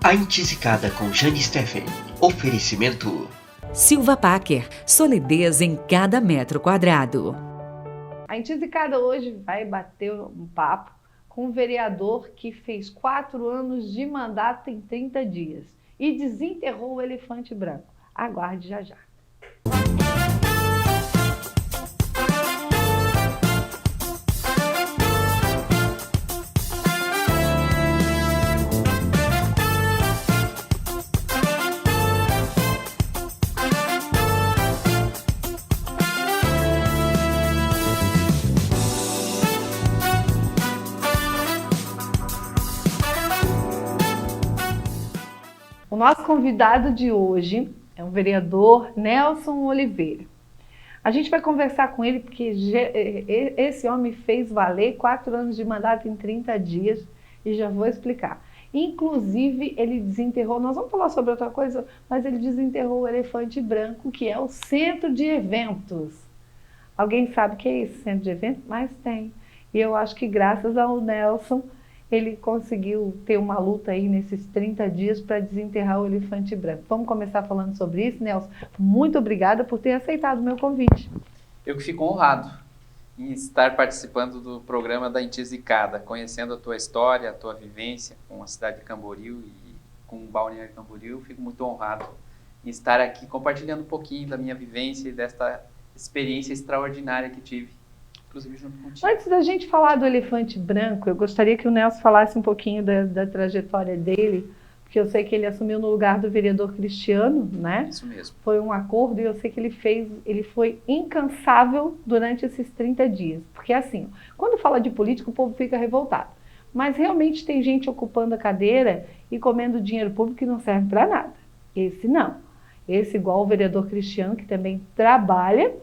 A Encizicada com Jane Steffen. Oferecimento Silva Packer, solidez em cada metro quadrado. A Encizicada hoje vai bater um papo com um vereador que fez 4 anos de mandato em 30 dias e desenterrou o elefante branco. Aguarde já já. O nosso convidado de hoje é o vereador Nelson Oliveira. A gente vai conversar com ele porque esse homem fez valer 4 anos de mandato em 30 dias e já vou explicar. Inclusive, ele desenterrou, nós vamos falar sobre outra coisa, mas ele desenterrou o elefante branco, que é o centro de eventos. Alguém sabe o que é esse centro de eventos? Mas tem. E eu acho que graças ao Nelson, ele conseguiu ter uma luta aí nesses 30 dias para desenterrar o elefante branco. Vamos começar falando sobre isso, Nelson. Muito obrigada por ter aceitado o meu convite. Eu que fico honrado em estar participando do programa da Encizicada, conhecendo a tua história, a tua vivência com a cidade de Camboriú e com o Balneário Camboriú. Eu fico muito honrado em estar aqui compartilhando um pouquinho da minha vivência e desta experiência extraordinária que tive. Inclusive junto contigo. Antes da gente falar do elefante branco, eu gostaria que o Nelson falasse um pouquinho da trajetória dele, porque eu sei que ele assumiu no lugar do vereador Cristiano, né? Isso mesmo. Foi um acordo e eu sei que ele foi incansável durante esses 30 dias. Porque assim, quando fala de política, o povo fica revoltado. Mas realmente tem gente ocupando a cadeira e comendo dinheiro público que não serve para nada. Esse não. Esse igual o vereador Cristiano, que também trabalha.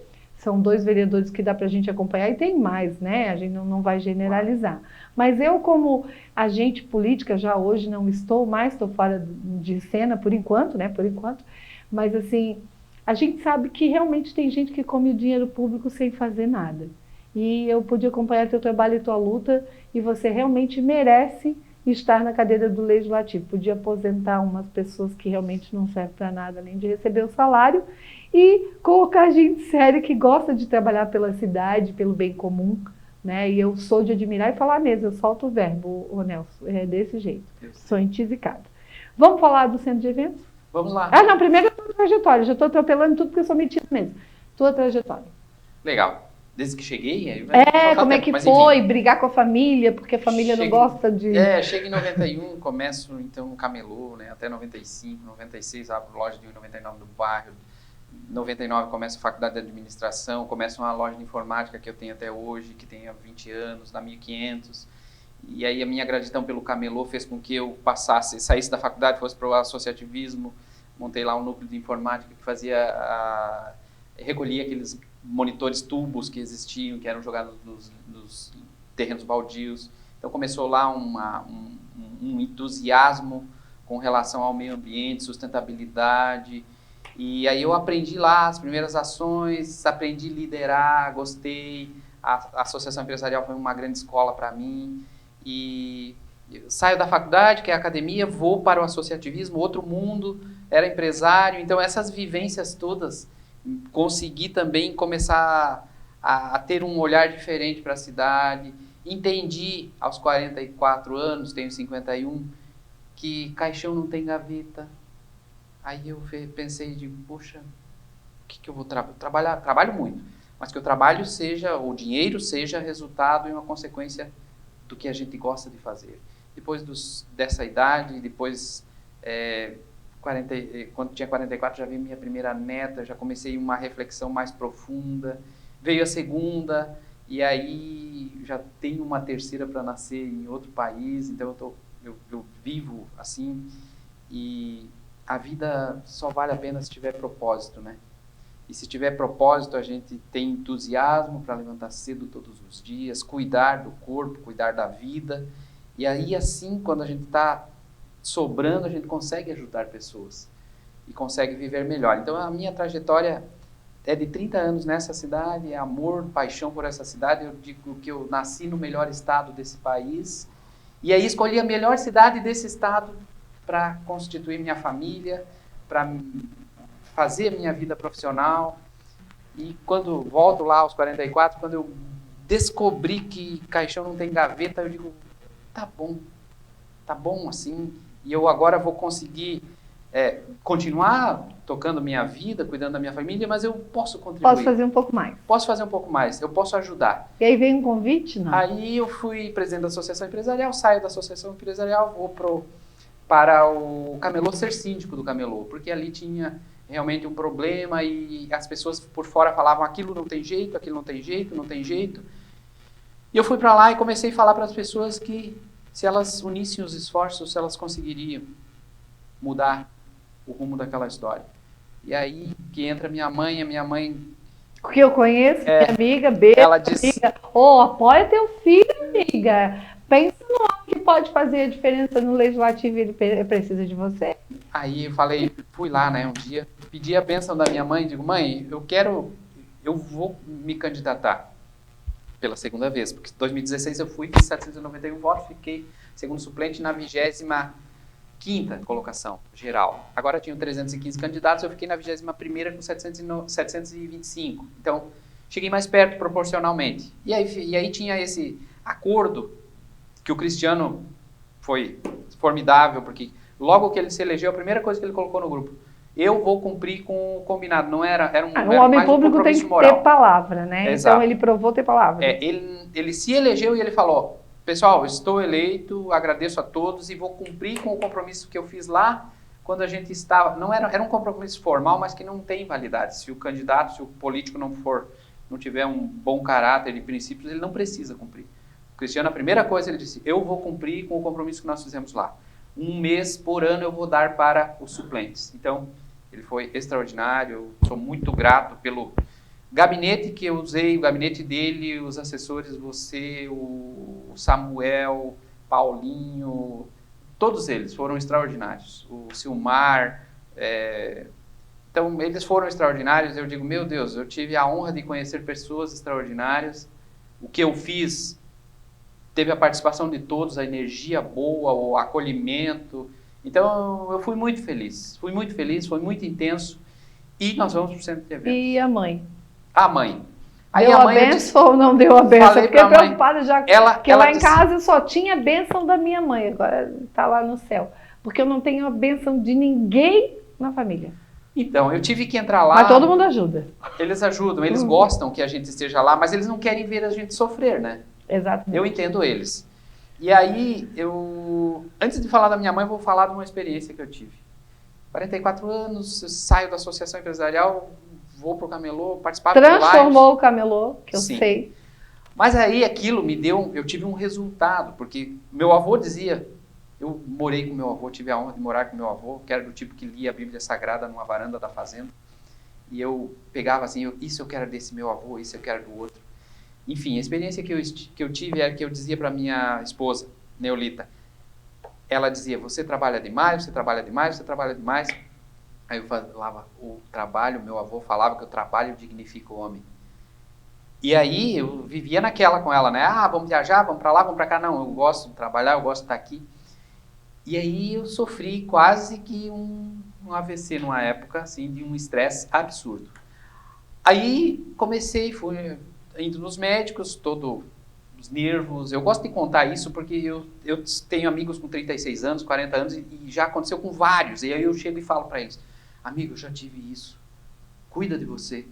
São 2 vereadores que dá para a gente acompanhar e tem mais, né? A gente não vai generalizar. Mas eu, como agente política, já hoje não estou mais, estou fora de cena por enquanto, né? Por enquanto. Mas assim, a gente sabe que realmente tem gente que come o dinheiro público sem fazer nada. E eu pude acompanhar teu trabalho e tua luta e você realmente merece estar na cadeira do Legislativo. Podia aposentar umas pessoas que realmente não servem para nada, além de receber o salário, e colocar gente séria que gosta de trabalhar pela cidade, pelo bem comum, né? E eu sou de admirar e falar mesmo, eu solto o verbo, ô Nelson, é desse jeito. Sou encizicada. Vamos falar do centro de eventos? Vamos lá. Ah, não, primeiro a tua trajetória. Já estou atropelando tudo porque eu sou metida mesmo. Tua trajetória. Legal. Desde que cheguei... como é que foi brigar com a família, porque a família não gosta de... Chego em 91, começo então no camelô, né, até 95, 96, abro loja de 99 no bairro, 99 começo a faculdade de administração, começo uma loja de informática que eu tenho até hoje, que tem há 20 anos, na 1500, e aí a minha gratidão pelo camelô fez com que eu saísse da faculdade, fosse para o associativismo, montei lá um núcleo de informática que recolhia aqueles monitores tubos que existiam, que eram jogados nos terrenos baldios. Então começou lá um entusiasmo com relação ao meio ambiente, sustentabilidade, e aí eu aprendi lá as primeiras ações, aprendi a liderar, gostei, a associação empresarial foi uma grande escola para mim, e saio da faculdade, que é a academia, vou para o associativismo, outro mundo, era empresário, então essas vivências todas, consegui também começar a ter um olhar diferente para a cidade, entendi aos 44 anos, tenho 51, que caixão não tem gaveta. Aí eu pensei poxa, o que eu vou trabalhar? Trabalho muito, mas que o trabalho o dinheiro seja resultado e uma consequência do que a gente gosta de fazer. Depois dessa idade, depois, quando tinha 44, já vi minha primeira neta, já comecei uma reflexão mais profunda, veio a segunda, e aí já tenho uma terceira para nascer em outro país, então eu vivo assim, e a vida só vale a pena se tiver propósito, né? E se tiver propósito, a gente tem entusiasmo para levantar cedo todos os dias, cuidar do corpo, cuidar da vida. E aí, assim, quando a gente está sobrando, a gente consegue ajudar pessoas e consegue viver melhor. Então, a minha trajetória é de 30 anos nessa cidade, é amor, paixão por essa cidade. Eu digo que eu nasci no melhor estado desse país e aí escolhi a melhor cidade desse estado para constituir minha família, para fazer a minha vida profissional. E quando volto lá aos 44, quando eu descobri que caixão não tem gaveta, eu digo, tá bom assim, e eu agora vou conseguir continuar tocando minha vida, cuidando da minha família, mas eu posso contribuir. Posso fazer um pouco mais. Posso fazer um pouco mais, eu posso ajudar. E aí veio um convite, não? Aí eu fui presidente da Associação Empresarial, saio da Associação Empresarial, vou para o Camelô ser síndico do Camelô, porque ali tinha realmente um problema e as pessoas por fora falavam aquilo não tem jeito, aquilo não tem jeito, não tem jeito. E eu fui para lá e comecei a falar para as pessoas que se elas unissem os esforços, se elas conseguiriam mudar o rumo daquela história. E aí que entra minha mãe, O que eu conheço, minha amiga, beijo, ela disse, amiga. Apoia teu filho, amiga. Pensa no homem que pode fazer a diferença no legislativo e ele precisa de você. Aí eu falei, fui lá, né, um dia, pedi a bênção da minha mãe, digo, mãe, eu vou me candidatar pela segunda vez, porque em 2016 eu fui, fiz 791 votos, fiquei segundo suplente na 25ª colocação geral. Agora tinham 315 candidatos, eu fiquei na 21ª com 725. Então, cheguei mais perto proporcionalmente. E aí tinha esse acordo que o Cristiano foi formidável, porque logo que ele se elegeu, a primeira coisa que ele colocou no grupo, eu vou cumprir com o combinado, não era um homem público tem que moral. ter palavra, né? Exato. Então ele provou ter palavra. Ele se elegeu e ele falou, pessoal, estou eleito, agradeço a todos e vou cumprir com o compromisso que eu fiz lá quando a gente estava, era um compromisso formal, mas que não tem validade. Se o candidato, se o político não tiver um bom caráter e princípios, ele não precisa cumprir. O Cristiano, a primeira coisa, ele disse, eu vou cumprir com o compromisso que nós fizemos lá. 1 mês por ano eu vou dar para os suplentes. Então, ele foi extraordinário, eu sou muito grato pelo gabinete que eu usei, o gabinete dele, os assessores, você, o Samuel, Paulinho, todos eles foram extraordinários. O Silmar, então eles foram extraordinários. Eu digo, meu Deus, eu tive a honra de conhecer pessoas extraordinárias. O que eu fiz teve a participação de todos, a energia boa, o acolhimento. Então eu fui muito feliz, foi muito intenso. E nós vamos para o centro de eventos. E a mãe? A mãe. Aí Deu a mãe benção ou não deu a benção? Falei Fiquei pra mãe. preocupada já, porque lá em casa eu só tinha a benção da minha mãe, agora está lá no céu. Porque eu não tenho a benção de ninguém na família. Então, eu tive que entrar lá. Mas todo mundo ajuda. Eles ajudam, eles gostam que a gente esteja lá, mas eles não querem ver a gente sofrer, né? Exatamente. Eu entendo eles. E aí, antes de falar da minha mãe, eu vou falar de uma experiência que eu tive. 44 anos, eu saio da Associação Empresarial, vou pro Camelô, participar do Transformou o Camelô, que eu Sim. sei. Mas aí aquilo eu tive um resultado, porque meu avô dizia, eu morei com meu avô, tive a honra de morar com meu avô, que era do tipo que lia a Bíblia Sagrada numa varanda da fazenda, e eu pegava assim, isso eu quero desse meu avô, isso eu quero do outro. Enfim, a experiência que eu tive era que eu dizia para minha esposa, Neolita, ela dizia, você trabalha demais, você trabalha demais, você trabalha demais. Aí eu falava, meu avô falava que o trabalho dignifica o homem. E aí eu vivia naquela com ela, né? Vamos viajar, vamos para lá, vamos para cá. Não, eu gosto de trabalhar, eu gosto de estar aqui. E aí eu sofri quase que um AVC numa época, assim, de um estresse absurdo. Aí fui indo nos médicos, todos os nervos. Eu gosto de contar isso porque eu tenho amigos com 36 anos, 40 anos e já aconteceu com vários. E aí eu chego e falo para eles, amigo, eu já tive isso. Cuida de você.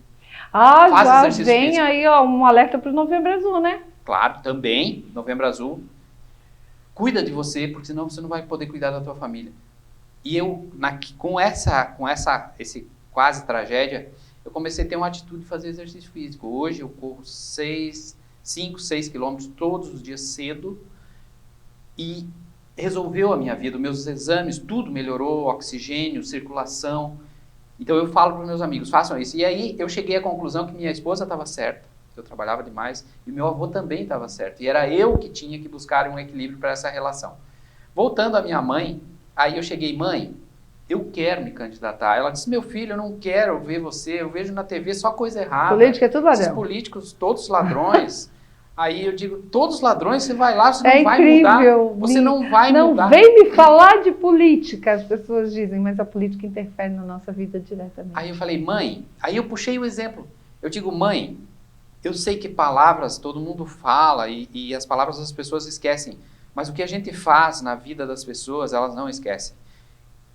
Faz Já exercício vem físico. aí um alerta para o Novembro Azul, né? Claro, também, Novembro Azul. Cuida de você, porque senão você não vai poder cuidar da tua família. E eu, com esse quase tragédia, eu comecei a ter uma atitude de fazer exercício físico. Hoje eu corro 5, 6 quilômetros todos os dias cedo e resolveu a minha vida. Meus exames, tudo melhorou, oxigênio, circulação. Então eu falo para os meus amigos, façam isso. E aí eu cheguei à conclusão que minha esposa estava certa, eu trabalhava demais, e meu avô também estava certo. E era eu que tinha que buscar um equilíbrio para essa relação. Voltando à minha mãe, aí eu cheguei, mãe, eu quero me candidatar. Ela disse, meu filho, eu não quero ver você, eu vejo na TV só coisa errada. Política é tudo ladrão. Esses políticos, todos ladrões. Aí eu digo, todos os ladrões, você vai lá, você É não vai incrível. mudar. Você não vai Não mudar. vem me falar de política, as pessoas dizem, mas a política interfere na nossa vida diretamente. Aí eu falei, mãe, aí eu puxei o exemplo. Eu digo, mãe, eu sei que palavras todo mundo fala e as palavras as pessoas esquecem, mas o que a gente faz na vida das pessoas, elas não esquecem.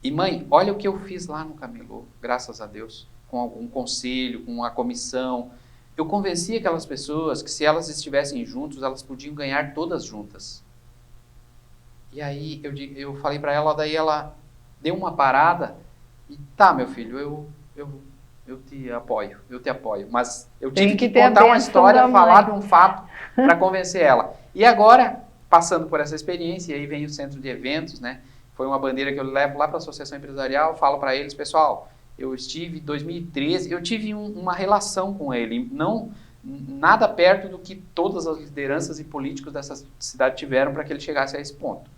E mãe, olha o que eu fiz lá no Camelô, graças a Deus, com algum conselho, com a comissão. Eu convenci aquelas pessoas que se elas estivessem juntos, elas podiam ganhar todas juntas. E aí eu falei para ela, daí ela deu uma parada e tá, meu filho, eu te apoio. Mas eu tive que ter a contar uma bênção história, da falar mãe. de um fato para convencer ela. E agora, passando por essa experiência, aí vem o centro de eventos, né? Foi uma bandeira que eu levo lá para a Associação Empresarial, falo para eles, pessoal, eu estive em 2013, eu tive uma relação com ele, não nada perto do que todas as lideranças e políticos dessa cidade tiveram para que ele chegasse a esse ponto.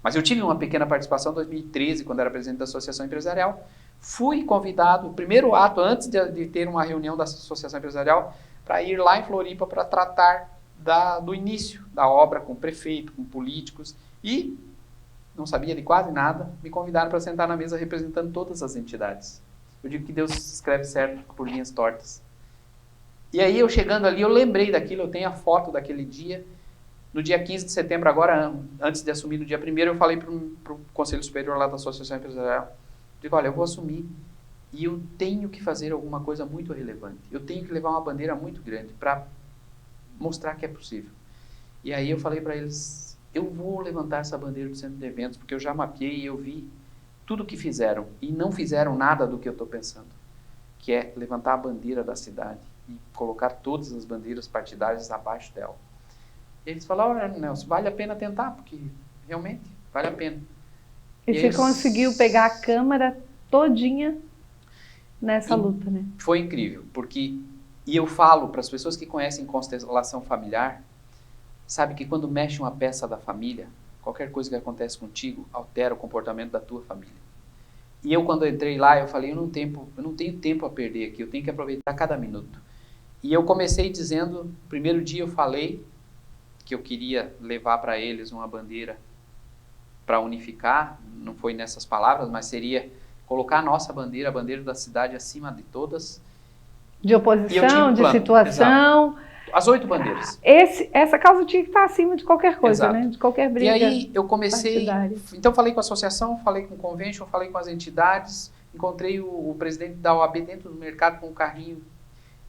Mas eu tive uma pequena participação em 2013, quando era presidente da Associação Empresarial. Fui convidado, o primeiro ato, antes de ter uma reunião da Associação Empresarial, para ir lá em Floripa para tratar do início da obra com o prefeito, com políticos, e não sabia de quase nada, me convidaram para sentar na mesa representando todas as entidades. Eu digo que Deus escreve certo por linhas tortas. E aí eu chegando ali, eu lembrei daquilo, eu tenho a foto daquele dia. No dia 15 de setembro, agora, antes de assumir no dia 1º, eu falei para o Conselho Superior lá da Associação Empresarial, digo, olha, eu vou assumir e eu tenho que fazer alguma coisa muito relevante. Eu tenho que levar uma bandeira muito grande para mostrar que é possível. E aí eu falei para eles, eu vou levantar essa bandeira do centro de eventos, porque eu já mapeei e eu vi tudo o que fizeram e não fizeram nada do que eu estou pensando, que é levantar a bandeira da cidade e colocar todas as bandeiras partidárias abaixo dela. E eles falaram, olha, Nelson, vale a pena tentar, porque realmente vale a pena. E você conseguiu pegar a Câmara todinha nessa luta, né? Foi incrível, porque, e eu falo para as pessoas que conhecem constelação familiar, sabe que quando mexe uma peça da família, qualquer coisa que acontece contigo altera o comportamento da tua família. E eu, quando entrei lá, eu falei, eu não tenho tempo a perder aqui, eu tenho que aproveitar cada minuto. E eu comecei dizendo, no primeiro dia eu falei que eu queria levar para eles uma bandeira para unificar, não foi nessas palavras, mas seria colocar a nossa bandeira, a bandeira da cidade acima de todas. De oposição, de situação. Exato. As 8 bandeiras. Essa causa tinha que estar acima de qualquer coisa, Exato. né? De qualquer briga. E aí eu comecei, partidária. Então falei com a associação, falei com o convention, falei com as entidades, encontrei o presidente da OAB dentro do mercado com um carrinho.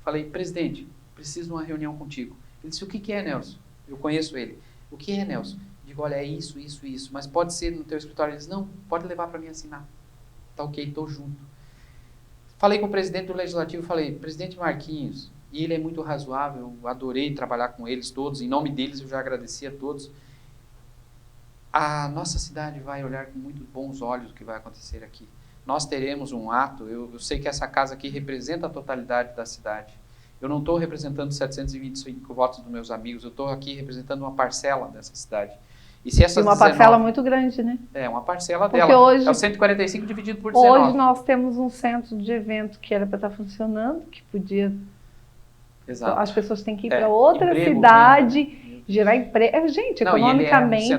Falei, presidente, preciso de uma reunião contigo. Ele disse, o que é, Nelson? Eu conheço ele. O que é, Nelson? Digo, olha, é isso, mas pode ser no teu escritório. Ele disse, não, pode levar para mim assinar. Tá ok, estou junto. Falei com o presidente do Legislativo, falei, presidente Marquinhos, e ele é muito razoável, eu adorei trabalhar com eles todos, em nome deles eu já agradeci a todos. A nossa cidade vai olhar com muito bons olhos o que vai acontecer aqui. Nós teremos um ato, eu sei que essa casa aqui representa a totalidade da cidade. Eu não estou representando 725 votos dos meus amigos, eu estou aqui representando uma parcela dessa cidade. E se essas uma 19, parcela muito grande, né? É, uma parcela porque dela. Hoje, é o 145 dividido por 19. Hoje nós temos um centro de evento que era para estar funcionando, que podia... Exato. As pessoas têm que ir para outra cidade, gerar emprego. Gente, não, economicamente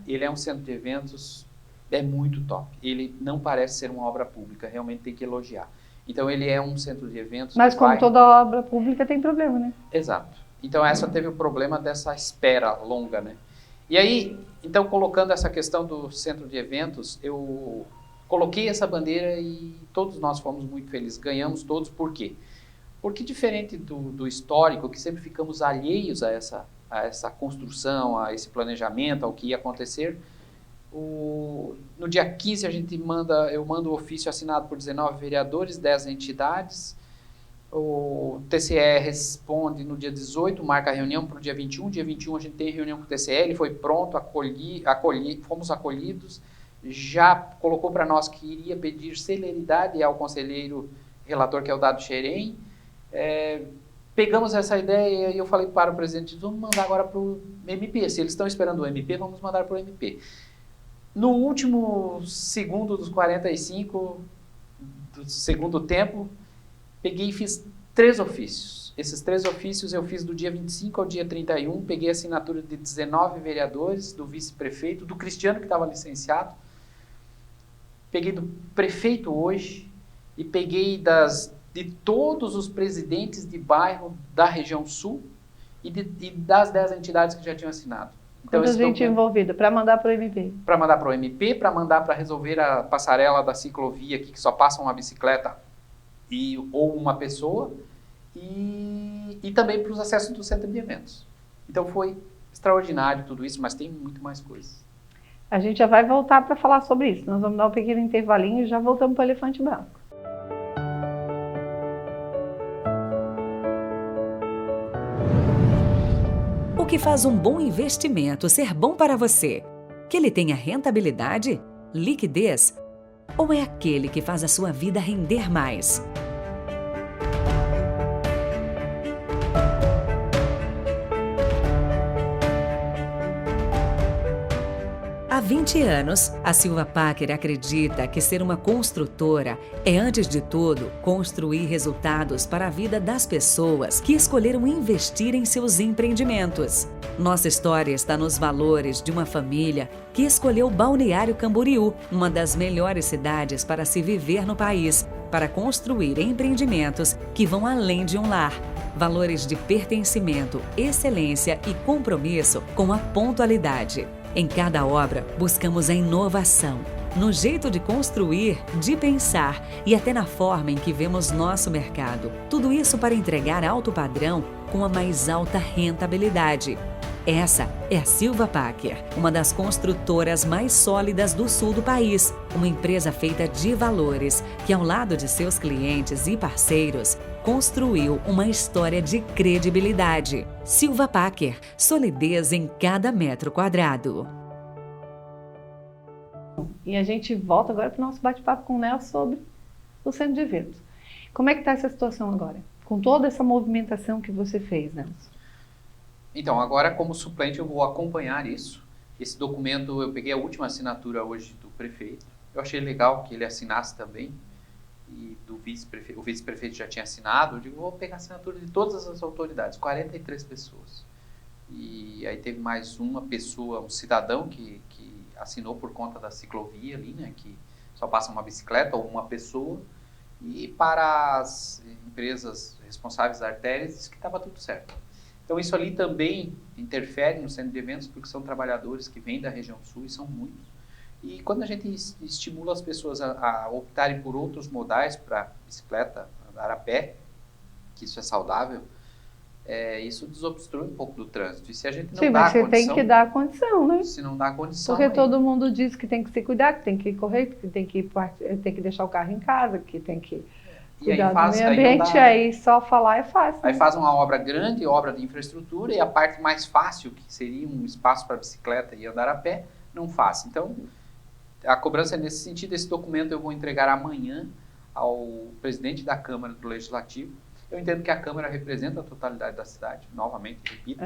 ele é um centro de eventos, é muito top. Ele não parece ser uma obra pública, realmente tem que elogiar. Então ele é um centro de eventos. Mas como toda obra pública tem problema, né? Exato. Então essa teve o problema dessa espera longa, né? E aí, então colocando essa questão do centro de eventos, eu coloquei essa bandeira e todos nós fomos muito felizes. Ganhamos todos, por quê? Porque diferente do histórico, que sempre ficamos alheios a essa construção, a esse planejamento, ao que ia acontecer, no dia 15 eu mando o ofício assinado por 19 vereadores, 10 entidades, o TCE responde no dia 18, marca a reunião para o dia 21, dia 21 a gente tem reunião com o TCE, ele foi pronto, fomos acolhidos, já colocou para nós que iria pedir celeridade ao conselheiro relator, que é o Dado Xerém. Pegamos essa ideia e eu falei para o presidente, vamos mandar agora para o MP, se eles estão esperando o MP, vamos mandar para o MP. No último segundo dos 45 do segundo tempo, peguei e fiz 3 ofícios. Esses 3 ofícios eu fiz do dia 25 ao dia 31, peguei a assinatura de 19 vereadores, do vice-prefeito, do Cristiano que estava licenciado, peguei do prefeito hoje e peguei de todos os presidentes de bairro da região sul e das 10 entidades que já tinham assinado. Então, Quanta gente envolvida, para mandar para o MP? Para mandar para o MP, para mandar para resolver a passarela da ciclovia aqui, que só passa uma bicicleta ou uma pessoa, e também para os acessos do centro de eventos. Então foi extraordinário tudo isso, mas tem muito mais coisas. A gente já vai voltar para falar sobre isso. Nós vamos dar um pequeno intervalinho e já voltamos para o Elefante Branco. O que faz um bom investimento ser bom para você? Que ele tenha rentabilidade, liquidez? Ou é aquele que faz a sua vida render mais? Há 20 anos, a Silva Packer acredita que ser uma construtora é, antes de tudo, construir resultados para a vida das pessoas que escolheram investir em seus empreendimentos. Nossa história está nos valores de uma família que escolheu Balneário Camboriú, uma das melhores cidades para se viver no país, para construir empreendimentos que vão além de um lar. Valores de pertencimento, excelência e compromisso com a pontualidade. Em cada obra, buscamos a inovação, no jeito de construir, de pensar e até na forma em que vemos nosso mercado. Tudo isso para entregar alto padrão com a mais alta rentabilidade. Essa é a Silva Packer, uma das construtoras mais sólidas do sul do país, uma empresa feita de valores que, ao lado de seus clientes e parceiros, construiu uma história de credibilidade. Silva Packer, solidez em cada metro quadrado. E a gente volta agora para o nosso bate-papo com o Nelson sobre o centro de eventos. Como é que está essa situação agora? Com toda essa movimentação que você fez, Nelson? Então, agora como suplente eu vou acompanhar isso. Esse documento, eu peguei a última assinatura hoje do prefeito. Eu achei legal que ele assinasse também. E o vice-prefeito já tinha assinado. Eu digo, vou pegar a assinatura de todas as autoridades, 43 pessoas. E aí teve mais uma pessoa, um cidadão que assinou por conta da ciclovia ali, né? Que só passa uma bicicleta ou uma pessoa. E para as empresas responsáveis da artérias, disse que estava tudo certo. Então isso ali também interfere no centro de eventos, porque são trabalhadores que vêm da região sul e são muitos. E quando a gente estimula as pessoas a optarem por outros modais para bicicleta, andar a pé, que isso é saudável, isso desobstrui um pouco do trânsito. E se a gente não dá a condição... Sim, mas você tem que dar a condição, né? Se não dá a condição... Porque todo mundo diz que tem que se cuidar, que tem que correr, que tem que deixar o carro em casa, que tem que... cuidar do meio ambiente, aí só falar é fácil. Aí faz uma obra grande, obra de infraestrutura, e a parte mais fácil, que seria um espaço para bicicleta e andar a pé, não faz. Então, a cobrança é nesse sentido. Esse documento eu vou entregar amanhã ao presidente da Câmara do Legislativo. Eu entendo que a Câmara representa a totalidade da cidade, novamente, repito,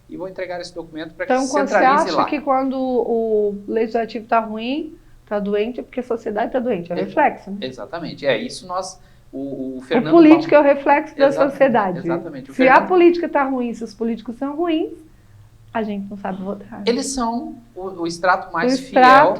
e vou entregar esse documento para que se centralize lá. Então, você acha que quando o Legislativo está ruim, está doente, é porque a sociedade está doente, é reflexo, né? Exatamente, isso nós... O político é o reflexo da sociedade. Exatamente. Se a política está ruim, se os políticos são ruins, a gente não sabe votar. Eles são o extrato mais fiel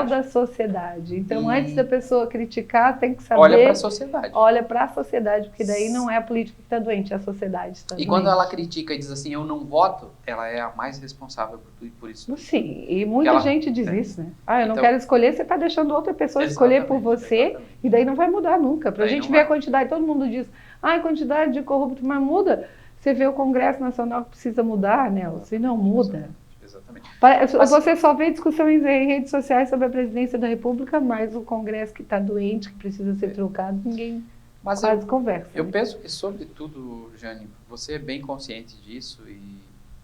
da sociedade. Então, antes da pessoa criticar, tem que saber... Olha para a sociedade. Olha para a sociedade, porque daí não é a política que está doente, é a sociedade está doente. E quando ela critica e diz assim, eu não voto, ela é a mais responsável por isso. Sim, e muita gente diz isso, né? Eu não quero escolher, você está deixando outra pessoa escolher por você, e daí não vai mudar nunca. Para a gente ver a quantidade, todo mundo diz, a quantidade de corrupto, mas muda. Você vê o Congresso Nacional que precisa mudar, Nelson, se não muda. Exatamente. Você só vê discussões em redes sociais sobre a presidência da República, mas o Congresso que está doente, que precisa ser trocado, ninguém quase conversa. Eu penso que, sobretudo, Jane, você é bem consciente disso e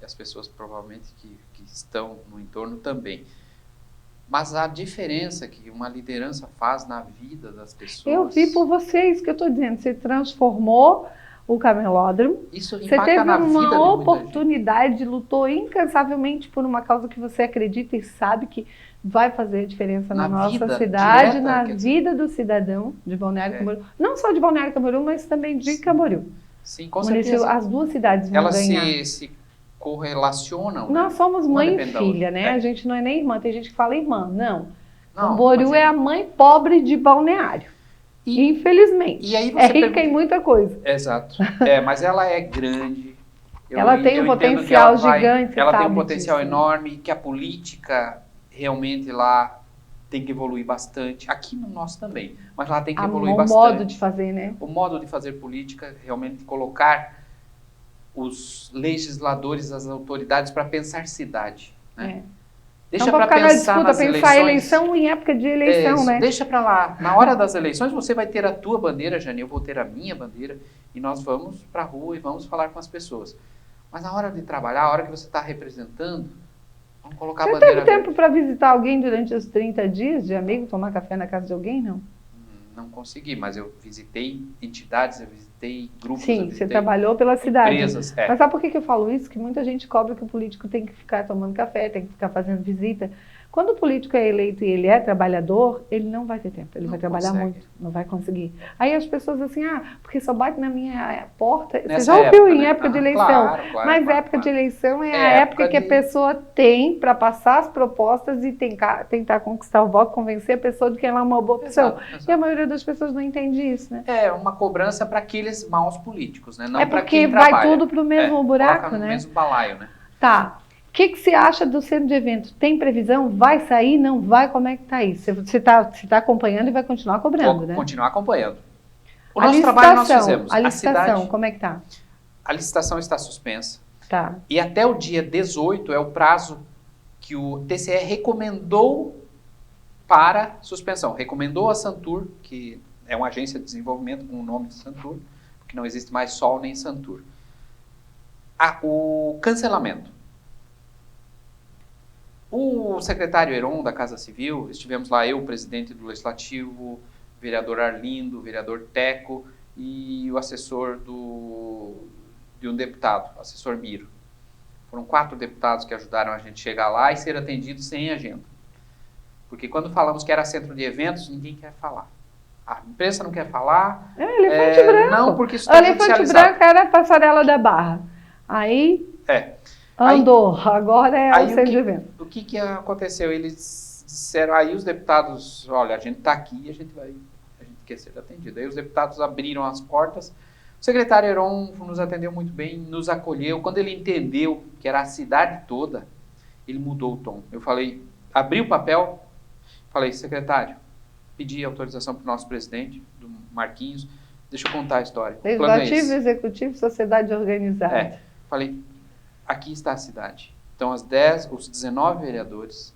as pessoas provavelmente que estão no entorno também. Mas a diferença que uma liderança faz na vida das pessoas... Eu vi por vocês, que eu estou dizendo, você transformou o camelódromo, isso você teve uma oportunidade, lutou incansavelmente por uma causa que você acredita e sabe que vai fazer diferença na Na nossa vida cidade, direta, na quer dizer. vida do cidadão de Balneário Camboriú. Não só de Balneário Camboriú, mas também de Camboriú. Sim, com Município, certeza. as duas cidades vão Elas ganhar. se correlacionam. né? Nós somos Uma mãe e depende da filha, outra. né? É. A gente não é nem irmã, tem gente que fala irmã. Não. Não, Camboriú mas é a mãe pobre de Balneário. E- Infelizmente. e aí você é rica pergunta- em muita coisa. Exato. Mas ela é grande. Ela tem um entendo que potencial gigante, você Ela tem um sabe potencial disso, né? enorme, que a política realmente lá tem que evoluir bastante. Aqui no nosso também, mas lá tem que evoluir O bastante. modo de fazer, né? O modo de fazer política, realmente colocar os legisladores, as autoridades para pensar cidade. Né? Deixa Então, para para ficar na pensar disputa, nas pensar eleições. eleição em época de eleição, Isso, né? deixa para lá. Na hora das eleições você vai ter a tua bandeira, Jane, eu vou ter a minha bandeira e nós vamos para a rua e vamos falar com as pessoas. Mas na hora de trabalhar, a hora que você está representando, vamos colocar a Você bandeira teve tempo verde. para visitar alguém durante os 30 dias de amigo, tomar café na casa de alguém, não? Não consegui, mas eu visitei entidades, eu visitei grupos, eu Sim, você visitei trabalhou pela cidade. empresas. Mas sabe por que eu falo isso? Que muita gente cobra que o político tem que ficar tomando café, tem que ficar fazendo visita. Quando o político é eleito e ele é trabalhador, ele não vai ter tempo, ele Não vai trabalhar consegue. muito, não vai conseguir. Aí as pessoas assim, porque só bate na minha porta. Você Nessa já ouviu em né? época de eleição. Claro, Mas claro, época de claro. eleição é É a época época que a de- pessoa tem para passar as propostas e tentar conquistar o voto, convencer a pessoa de que ela é uma boa pessoa. Exato, exato. E a maioria das pessoas não entende isso, né? É uma cobrança para aqueles maus políticos, né? Não É para porque quem vai trabalha. tudo pro mesmo buraco, coloca no né? mesmo balaio, né? Tá. O que você acha do centro de eventos? Tem previsão? Vai sair? Não vai? Como é que tá isso? Você tá acompanhando e vai continuar cobrando, Vou né? continuar acompanhando. O A nosso trabalho nós licitação, fizemos. a licitação, cidade, como é que tá? a licitação está suspensa. Tá. E até o dia 18 é o prazo que o TCE recomendou para suspensão. Recomendou a Santur, que é uma agência de desenvolvimento com o nome de Santur, porque não existe mais Sol nem Santur. O cancelamento. O secretário Heron da Casa Civil, estivemos lá, eu, o presidente do Legislativo, o vereador Arlindo, o vereador Teco e o assessor de um deputado, o assessor Miro. Foram 4 deputados que ajudaram a gente chegar lá e ser atendidos sem agenda. Porque quando falamos que era centro de eventos, ninguém quer falar. A imprensa não quer falar. É elefante branco. Não, porque isso O está elefante judicializado. branco era a passarela da Barra. Aí andou. Agora é aí o centro de eventos. O que aconteceu? Eles disseram, aí os deputados, olha, a gente está aqui e a gente quer ser atendido. Aí os deputados abriram as portas. O secretário Heron nos atendeu muito bem, nos acolheu. Quando ele entendeu que era a cidade toda, ele mudou o tom. Eu falei, abri o papel, falei, secretário, pedi autorização para o nosso presidente, do Marquinhos, deixa eu contar a história. O plano é esse. Legislativo, executivo, sociedade organizada. Falei, aqui está a cidade. Então, os 19 vereadores,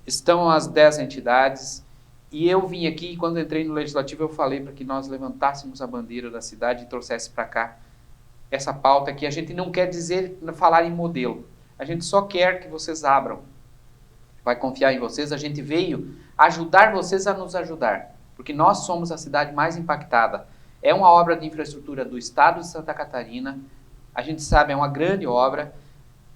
estão as 10 entidades, e eu vim aqui, quando entrei no Legislativo, eu falei para que nós levantássemos a bandeira da cidade e trouxesse para cá essa pauta que a gente não quer falar em modelo. A gente só quer que vocês abram. Vai confiar em vocês. A gente veio ajudar vocês a nos ajudar, porque nós somos a cidade mais impactada. É uma obra de infraestrutura do estado de Santa Catarina. A gente sabe, é uma grande obra,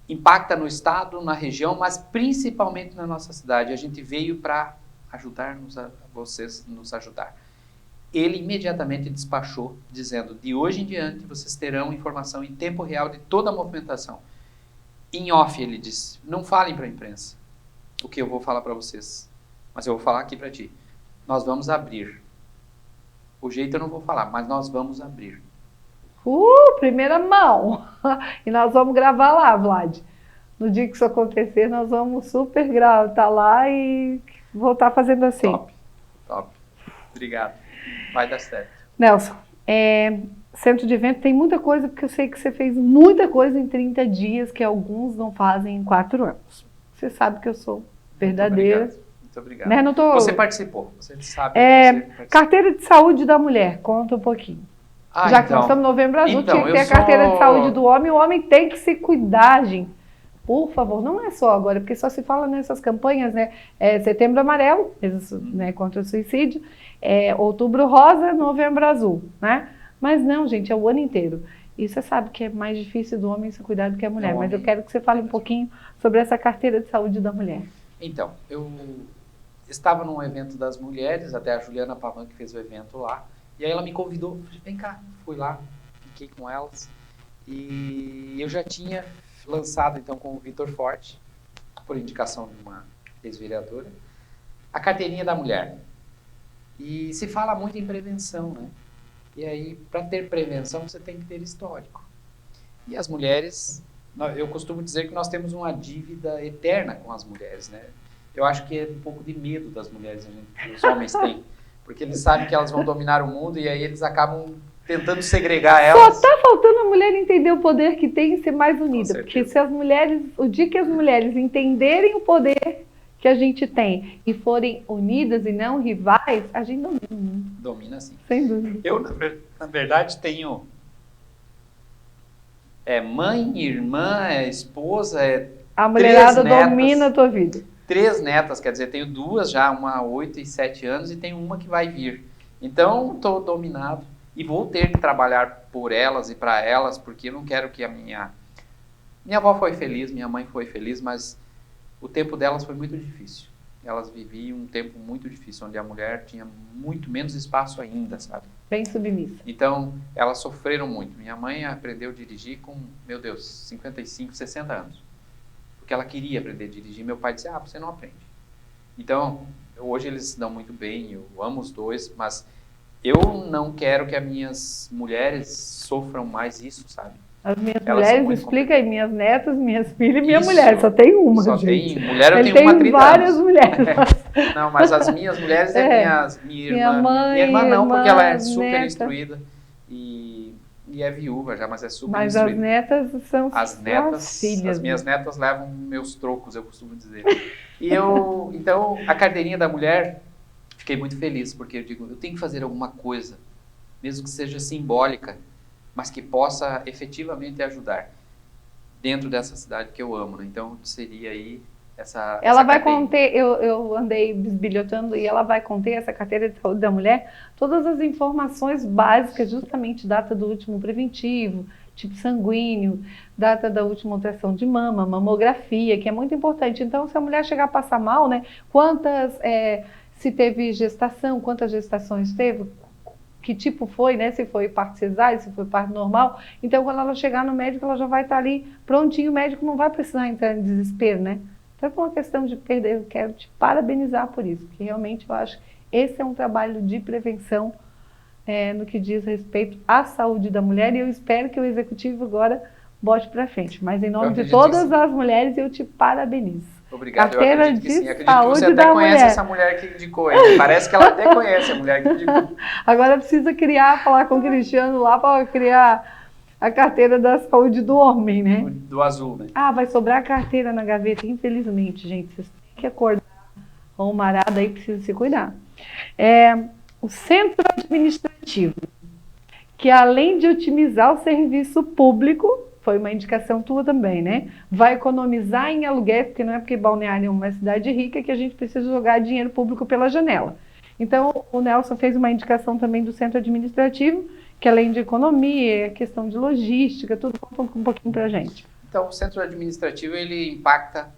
impacta no estado, na região, mas principalmente na nossa cidade. A gente veio para ajudar-nos a vocês nos ajudar. Ele imediatamente despachou, dizendo, de hoje em diante vocês terão informação em tempo real de toda a movimentação. Em off ele disse, não falem para a imprensa o que eu vou falar para vocês, mas eu vou falar aqui para ti. Nós vamos abrir. O jeito eu não vou falar, mas nós vamos abrir. Primeira mão. E nós vamos gravar lá, Vlad. No dia que isso acontecer, nós vamos super gravar lá e voltar fazendo assim. Top. Obrigado. Vai dar certo. Nelson, centro de evento tem muita coisa, porque eu sei que você fez muita coisa em 30 dias, que alguns não fazem em 4 anos. Você sabe que eu sou verdadeira. Muito obrigado. Né? Não tô... Você participou, você sabe. Você participou. Carteira de saúde da mulher, conta um pouquinho. Já que nós estamos no Novembro Azul, então, tinha que ter a carteira de saúde do homem. O homem tem que se cuidar, gente. Por favor, não é só agora, porque só se fala nessas campanhas, né? Setembro Amarelo, né, contra o suicídio, Outubro Rosa, Novembro Azul, né? Mas não, gente, é o ano inteiro. E você sabe que é mais difícil do homem se cuidar do que a mulher, mas eu quero que você fale um pouquinho sobre essa carteira de saúde da mulher. Então, eu estava num evento das mulheres, até a Juliana Pavan que fez o evento lá, e aí ela me convidou, falei, vem cá, fui lá, fiquei com elas, e eu já tinha lançado então com o Vitor Forte, por indicação de uma ex-vereadora, a carteirinha da mulher. E se fala muito em prevenção, né? E aí, para ter prevenção, você tem que ter histórico. E as mulheres, eu costumo dizer que nós temos uma dívida eterna com as mulheres, né? Eu acho que é um pouco de medo das mulheres que os homens têm, porque eles sabem que elas vão dominar o mundo e aí eles acabam tentando segregar elas. Só tá faltando a mulher entender o poder que tem e ser mais unida, porque se as mulheres, o dia que as mulheres entenderem o poder que a gente tem e forem unidas e não rivais, a gente domina. Domina sim. Sem dúvida. Eu, na verdade, tenho mãe, irmã, esposa, a mulherada netas, domina a tua vida. 3 netas, quer dizer, tenho 2 já, uma 8 e 7 anos e tenho uma que vai vir. Então, estou dominado e vou ter que trabalhar por elas e para elas, porque eu não quero que minha avó foi feliz, minha mãe foi feliz, mas o tempo delas foi muito difícil. Elas viviam um tempo muito difícil, onde a mulher tinha muito menos espaço ainda, sabe? Bem submissa. Então, elas sofreram muito. Minha mãe aprendeu a dirigir com, meu Deus, 55, 60 anos. Porque ela queria aprender a dirigir. Meu pai disse, você não aprende. Então, hoje eles se dão muito bem, eu amo os dois, mas eu não quero que as minhas mulheres sofram mais isso, sabe? As minhas Elas mulheres, explica aí, minhas netas, minhas filhas e minha mulher. Só tem uma, só gente. Tem mulher, eu Ele tenho uma tem 30 várias anos. mulheres. Não, mas as minhas mulheres minha irmã. Mãe, minha irmã não, porque ela é super neta. Instruída e é viúva já, mas é super Mas instruída. as netas são As netas, filhas. as minhas netas levam meus trocos, eu costumo dizer. E então, a carteirinha da mulher, fiquei muito feliz, porque eu digo, eu tenho que fazer alguma coisa, mesmo que seja simbólica, mas que possa efetivamente ajudar dentro dessa cidade que eu amo, né? Então, seria aí ela vai conter, eu andei bisbilhotando e ela vai conter, essa carteira de saúde da mulher, todas as informações básicas, justamente data do último preventivo, tipo sanguíneo, data da última ultrassom de mama, mamografia, que é muito importante. Então, se a mulher chegar a passar mal, né, se teve gestação, quantas gestações teve, que tipo foi, né? Se foi parto cesárea, se foi parto normal. Então, quando ela chegar no médico, ela já vai estar ali prontinho, o médico não vai precisar entrar em desespero, né? Então, por uma questão de perder, eu quero te parabenizar por isso, porque realmente eu acho que esse é um trabalho de prevenção no que diz respeito à saúde da mulher, e eu espero que o executivo agora bote para frente. Mas em nome de todas as mulheres, eu te parabenizo. Obrigado, carteira eu acredito que sim. Acredito saúde que você até da conhece mulher. essa mulher que indicou ele. Parece que ela até conhece a mulher que indicou. Agora precisa falar com o Cristiano lá para criar a carteira da saúde do homem, né? Do azul, né? Vai sobrar a carteira na gaveta, infelizmente, gente. Vocês têm que acordar. O marada aí precisa se cuidar. O centro administrativo, que além de otimizar o serviço público, foi uma indicação tua também, né? Vai economizar em aluguel, porque não é porque Balneário é uma cidade rica que a gente precisa jogar dinheiro público pela janela. Então, o Nelson fez uma indicação também do centro administrativo, que além de economia, questão de logística, tudo, conta um pouquinho pra gente. Então, o centro administrativo, ele impacta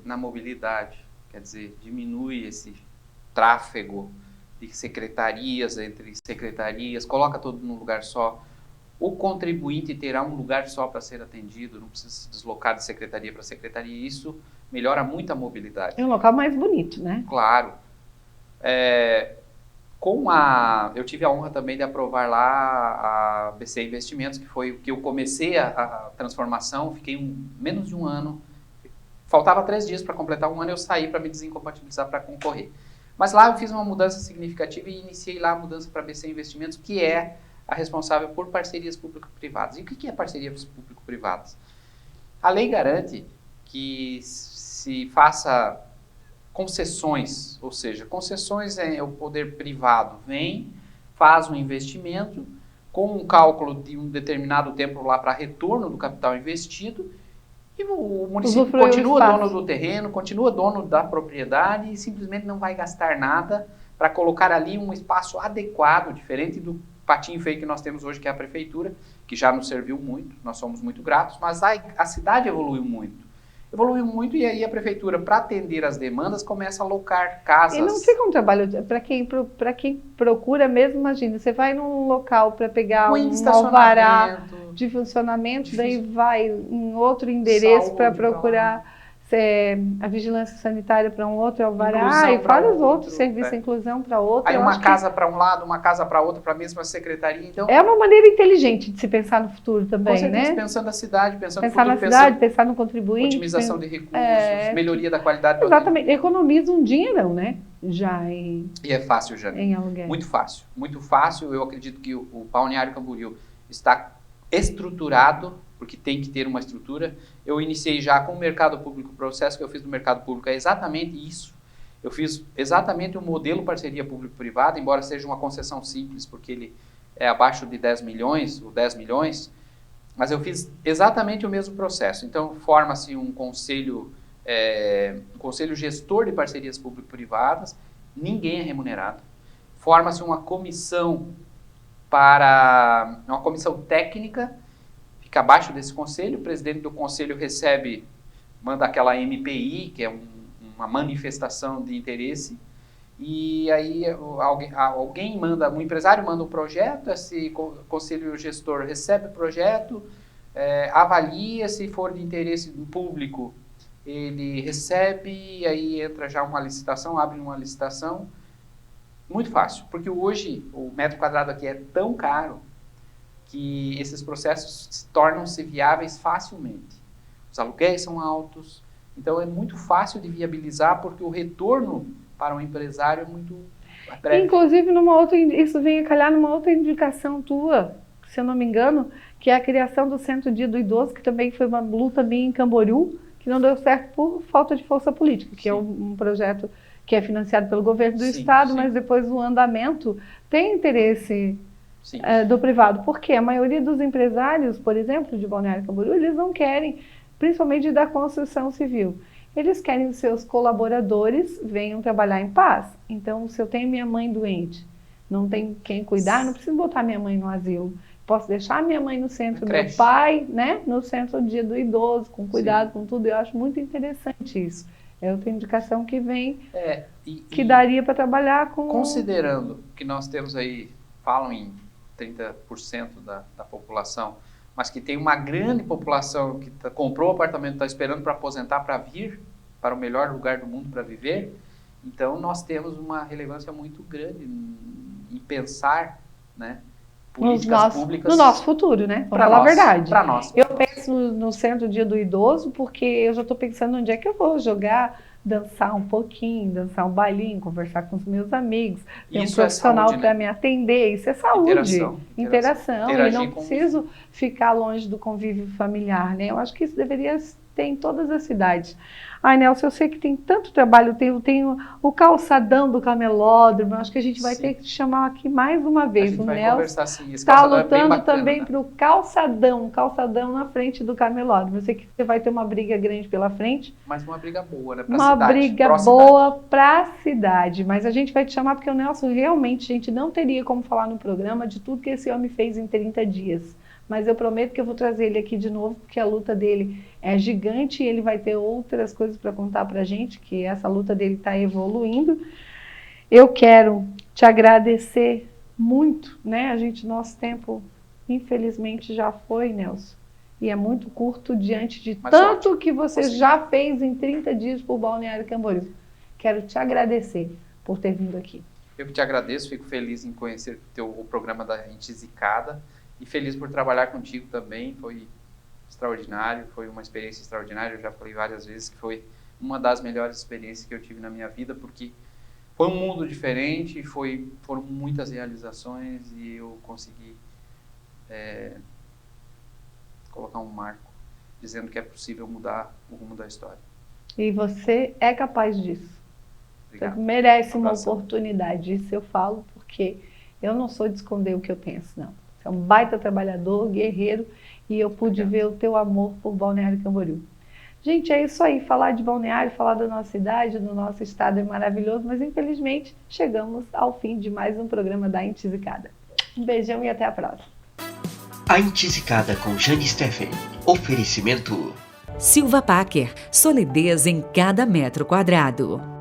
na mobilidade, quer dizer, diminui esse tráfego de secretarias, entre secretarias, coloca tudo num lugar só. O contribuinte terá um lugar só para ser atendido, não precisa se deslocar de secretaria para secretaria, e isso melhora muito a mobilidade. É um local mais bonito, né? Claro. Eu tive a honra também de aprovar lá a BC Investimentos, que foi o que eu comecei a transformação, fiquei menos de um ano, faltava 3 dias para completar um ano, eu saí para me desincompatibilizar para concorrer. Mas lá eu fiz uma mudança significativa e iniciei lá a mudança para a BC Investimentos, que é a responsável por parcerias público-privadas. E o que é parcerias público-privadas? A lei garante que se faça concessões, ou seja, concessões o poder privado vem, faz um investimento com um cálculo de um determinado tempo lá para retorno do capital investido, e o município continua dono do terreno, continua dono da propriedade e simplesmente não vai gastar nada para colocar ali um espaço adequado, diferente do patinho feio que nós temos hoje, que é a prefeitura, que já nos serviu muito, nós somos muito gratos, mas a cidade evoluiu muito. evoluiu muito e aí a prefeitura, para atender as demandas, começa a alocar casas. E não fica um trabalho, para quem procura mesmo, imagina, você vai num local para pegar ruim de um alvará estacionamento, de funcionamento, difícil. daí vai em outro endereço Saúde para pra procurar a vigilância sanitária para um outro alvará, Inclusão e pra vários outro, outros serviços, inclusão para outro. Aí Eu uma acho que casa para um lado, uma casa para outra, para a mesma secretaria. Então, é uma maneira inteligente de se pensar no futuro com também, certeza, né? pensando na cidade, pensando Pensar no na futuro, cidade, pensando pensar no contribuinte. otimização de recursos, é, melhoria da qualidade do Exatamente, economiza um dinheirão, né? Já em E é fácil, Jane. em aluguel. Muito fácil. Muito fácil. Eu acredito que o Balneário Camboriú está estruturado, porque tem que ter uma estrutura. Eu iniciei já com o mercado público, o processo que eu fiz no mercado público é exatamente isso. Eu fiz exatamente o modelo parceria público-privada, embora seja uma concessão simples, porque ele é abaixo de 10 milhões, ou 10 milhões, mas eu fiz exatamente o mesmo processo. Então, forma-se um conselho gestor de parcerias público-privadas, ninguém é remunerado. Forma-se uma comissão uma comissão técnica, fica abaixo desse conselho, o presidente do conselho manda aquela MPI, que é uma manifestação de interesse, e aí um empresário manda um projeto, esse conselho gestor recebe o projeto, avalia, se for de interesse do público, ele recebe, e aí entra já uma licitação, abre uma licitação. Muito fácil, porque hoje o metro quadrado aqui é tão caro que esses processos tornam-se viáveis facilmente. Os aluguéis são altos, então é muito fácil de viabilizar, porque o retorno para o empresário é muito breve. Inclusive, isso vem a calhar numa outra indicação tua, se eu não me engano, que é a criação do Centro Dia do Idoso, que também foi uma luta minha em Camboriú, que não deu certo por falta de força política, que é um projeto que é financiado pelo governo do estado, mas depois o andamento tem interesse do privado. Porque a maioria dos empresários, por exemplo, de Balneário Camboriú, eles não querem, principalmente da construção civil, eles querem que os seus colaboradores venham trabalhar em paz. Então, se eu tenho minha mãe doente, não tem quem cuidar, não preciso botar minha mãe no asilo. Posso deixar minha mãe no centro, meu pai, né, no centro do Dia do Idoso, com cuidado, com tudo. Eu acho muito interessante isso. É outra indicação que vem, que daria para trabalhar com... Considerando que nós temos aí, falam em 30% da população, mas que tem uma grande população que comprou o apartamento, está esperando para aposentar, para vir para o melhor lugar do mundo para viver, então nós temos uma relevância muito grande em pensar, né, políticas públicas... No nosso futuro, né? Vamos falar a verdade. Para nós. Eu penso no Centro Dia do Idoso, porque eu já estou pensando onde é que eu vou jogar, dançar um pouquinho, dançar um bailinho, conversar com os meus amigos, ter um profissional para me atender. Isso é saúde. Interação. E não preciso ficar longe do convívio familiar, né? Eu acho que isso deveria ter em todas as cidades. Ai, Nelson, eu sei que tem tanto trabalho, tem o calçadão do camelódromo, acho que a gente vai ter que te chamar aqui mais uma vez. O Nelson está lutando também para o calçadão na frente do camelódromo. Eu sei que você vai ter uma briga grande pela frente. Mas uma briga boa, né? Uma briga boa para a cidade. Mas a gente vai te chamar porque o Nelson realmente, gente, não teria como falar no programa de tudo que esse homem fez em 30 dias. Mas eu prometo que eu vou trazer ele aqui de novo, porque a luta dele é gigante e ele vai ter outras coisas para contar para a gente, que essa luta dele está evoluindo. Eu quero te agradecer muito, né? Nosso tempo, infelizmente, já foi, Nelson. E é muito curto diante de tanto que você já fez em 30 dias por Balneário Camboriú. Quero te agradecer por ter vindo aqui. Eu que te agradeço, fico feliz em conhecer o programa da Intizicada. E feliz por trabalhar contigo também, foi extraordinário, foi uma experiência extraordinária, eu já falei várias vezes que foi uma das melhores experiências que eu tive na minha vida, porque foi um mundo diferente, foram muitas realizações e eu consegui colocar um marco, dizendo que é possível mudar o rumo da história. E você é capaz disso. Obrigado. Você merece uma oportunidade, isso eu falo porque eu não sou de esconder o que eu penso, não. É um baita trabalhador, guerreiro, e eu pude ver o teu amor por Balneário Camboriú. Gente, é isso aí, falar de Balneário, falar da nossa cidade, do nosso estado é maravilhoso, mas infelizmente chegamos ao fim de mais um programa da Intizicada. Um beijão e até a próxima. A Intizicada com Jane Steffen. Oferecimento Silva Packer, solidez em cada metro quadrado.